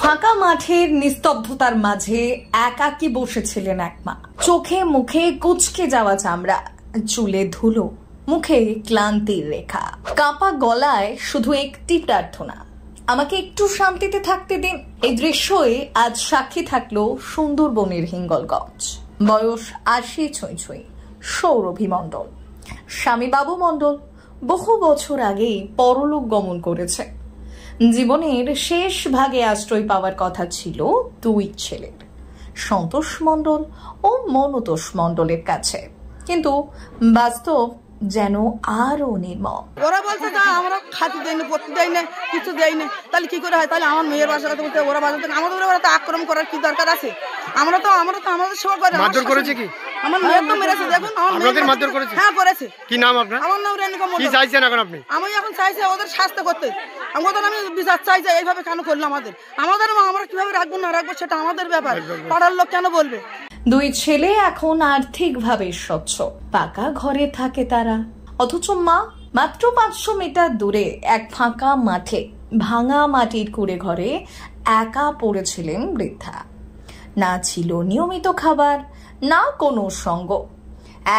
ফাঁকা মাঠের নিস্তব্ধতার মাঝে একাকী বসেছিলেন এক মা। চোখে মুখে কুঁচকে যাওয়া চামড়া, চুলে ধুলো, মুখে ক্লান্তির রেখা, কাঁপা গলায় শুধু একটি প্রার্থনা, আমাকে একটু শান্তিতে থাকতে দিন। এই দৃশ্যই আজ সাক্ষী থাকলো সুন্দরবনের হিঙ্গলগঞ্জ। বয়স ৮০ ছুঁই ছুঁই, সৌরভী মণ্ডল। স্বামী বাবু মণ্ডল বহু বছর আগেই পরলোক গমন করেছে। জীবনের শেষ ভাগে আশ্রয় পাওয়ার কথা ছিল দুই ছেলের, সন্তোষ মণ্ডল ও মনতোষ মণ্ডলের কাছে, কিন্তু বাস্তব যেন আরো নির্মম। ওরা বলছে না আমরা খাতি দেয় না, পড়তে দেয় না, কিছু দেয় না, তাহলে কি করে হয়? তাহলে আমার মেয়ের বাসার কথা বলতে ওরা বাসা থেকে আমাদের ওরা তো আক্রমণ করার কি দরকার আছে? আমরা তো আমাদের সেবা করে। মারধর করেছে কি? আমার মেয়ে তো মেরেছে, দেখুন আমার মেয়ে মারধর করেছে। হ্যাঁ করেছে। কি নাম আপনার? আমার নাম রেণুকা মণ্ডল। কি চাইছেন এখন আপনি? আমি এখন চাইছি ওদের শাস্তি করতে। আমি বিচার চাই যে এইভাবে কেন করলো আমাদের আমরা কিভাবে রাখবো না রাখবো সেটা আমাদের ব্যাপার, পাড়ার লোক কেন বলবে? দুই ছেলে এখন আর্থিকভাবে স্বচ্ছ, পাকা ঘরে থাকে তারা, অথচ মা মাত্র ৫০০ মিটার দূরে এক ফাঁকা মাঠে ভাঙা মাটির কুড়ে ঘরে একা পড়েছিলেন বৃদ্ধা। না ছিল নিয়মিত খাবার, না কোনো সঙ্গ,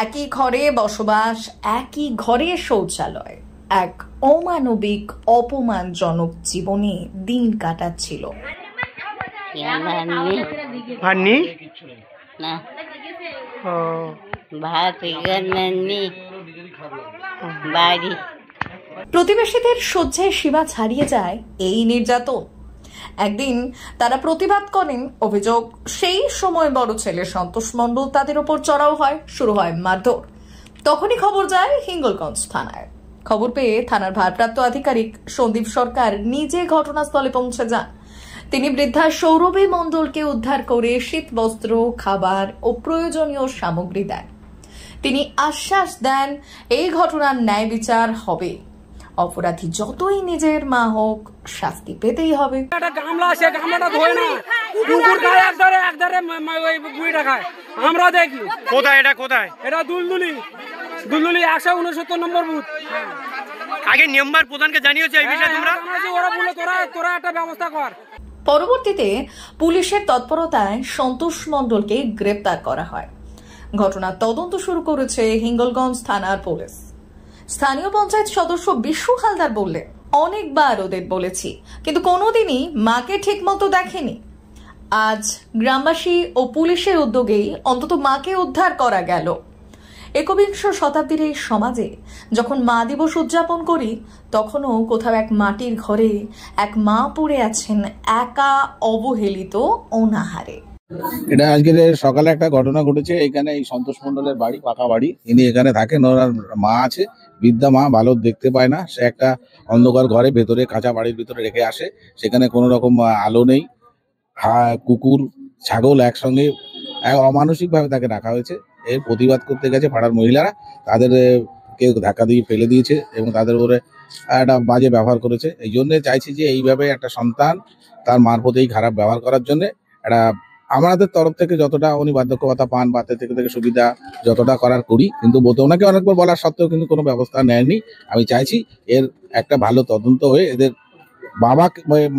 একই ঘরে বসবাস, একই ঘরে শৌচালয়, এক অমানবিক অপমানজনক জীবনে দিন কাটাচ্ছিল। প্রতিবেশীদের সহ্যের সীমা ছাড়িয়ে যায় এই নির্যাতন। একদিন তারা প্রতিবাদ করেন, অভিযোগ সেই সময় বড় ছেলে সন্তোষ মণ্ডল তাদের উপর চড়াও হয়, শুরু হয় মারধর। তখনই খবর যায় হিঙ্গলগঞ্জ থানায়। খবর পেয়ে থানার ভারপ্রাপ্ত আধিকারিক সন্দীপ সরকার নিজে ঘটনাস্থলে পৌঁছে যান। তিনি বৃদ্ধা সৌরভী মণ্ডলকে উদ্ধার করে শীত বস্ত্র, খাবার ও প্রয়োজনীয় সামগ্রী দেন। তিনি আশ্বাস দেন এই ঘটনার ন্যায় বিচার হবে, অপরাধী যতই নিজের মা হোক শাস্তি পেতেই হবে। আমরা দেখি কোথায় এটা, কোথায় এটা? দুলদুলি ১৬৯ নম্বর বুথ। আগে মেম্বার প্রধানকে জানিয়েছে এই বিষয়ে তোমরা? ওরা বললো তোরা একটা ব্যবস্থা কর। পরবর্তীতে পুলিশের তৎপরতায় সন্তোষ মণ্ডলকে গ্রেপ্তার করা হয়। ঘটনার তদন্ত শুরু করেছে হিঙ্গলগঞ্জ থানার পুলিশ। স্থানীয় পঞ্চায়েত সদস্য বিশু হালদার বললেন, অনেকবার ওদের বলেছি, কিন্তু কোনোদিনই মাকে ঠিক মতো দেখেনি। আজ গ্রামবাসী ও পুলিশের উদ্যোগেই অন্তত মাকে উদ্ধার করা গেল। একবিংশ শতাব্দীর এই সমাজে যখন মা দিবস উদযাপন করি, তখনও কোথাও এক মাটির ঘরে এক মা পড়ে আছেন একা, অবহেলিত, অনাহারে। এটা আজকে সকালে একটা ঘটনা ঘটেছে। এখানে এই সন্তোষ মণ্ডলের বাড়ি, পাকা বাড়ি, ইনি এখানে থাকেন। ওনার মা আছে, বৃদ্ধা মা, ভালো দেখতে পায় না। সে একটা অন্ধকার ঘরে ভেতরে, কাঁচা বাড়ির ভিতরে রেখে আসে। সেখানে কোনো রকম আলো নেই, কুকুর ছাগল একসঙ্গে অমানসিক ভাবে তাকে রাখা হয়েছে। এর প্রতিবাদ করতে গেছে পাড়ার মহিলারা, তাদের কেউ ধাক্কা দিয়ে ফেলে দিয়েছে এবং তাদের উপরে একটা বাজে ব্যবহার করেছে। এই জন্য চাইছি যে এইভাবে একটা সন্তান তার মার প্রতি খারাপ ব্যবহার করার জন্য একটা আমাদের তরফ থেকে যতটা উনি বার্ধক্য ভাতা পান, বাচ্চা থেকে সুবিধা যতটা করার করি, কিন্তু ওনাকে অনেকবার বলার সত্ত্বেও কিন্তু কোনো ব্যবস্থা নেয়নি। আমি চাইছি এর একটা ভালো তদন্ত হয়ে এদের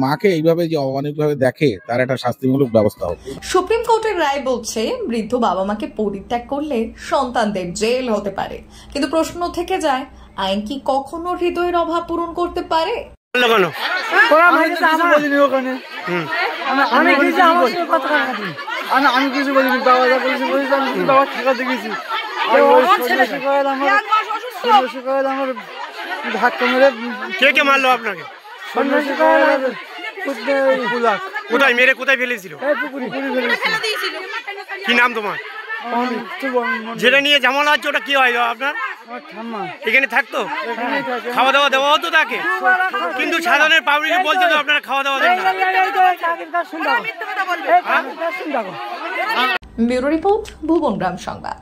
মাকে এইভাবে যে অমানবিকভাবে দেখে তার একটা শাস্তিমূলক ব্যবস্থা হোক। সুপ্রিম কোর্টের রায় বলছে বৃদ্ধ বাবা মাকে পরিত্যাগ করলে সন্তানদের জেল হতে পারে, কিন্তু প্রশ্ন থেকে যায়, আইন কি কখনো হৃদয়ের অভাব পূরণ করতে পারে? আমি কিছু বলিনি, বাবা যা বলেছি আমি বাবা ঠেকাতে গেছি। আমার ধাক্কা মেরে। কে মারলো আপনাকে? কোথায় মেরে, কোথায় ফেলেছিল? কি নাম তোমার? যেটা নিয়ে ঝামেলা হচ্ছে ওটা কি হয় আপনার? এখানে থাকতো, খাওয়া দাওয়া দেওয়া হতো তাকে, কিন্তু সাধারণ পাবলিক বলছে তো আপনারা খাওয়া দাওয়া দেন না। ব্যুরো রিপোর্ট, ভুবন গ্রাম সংবাদ।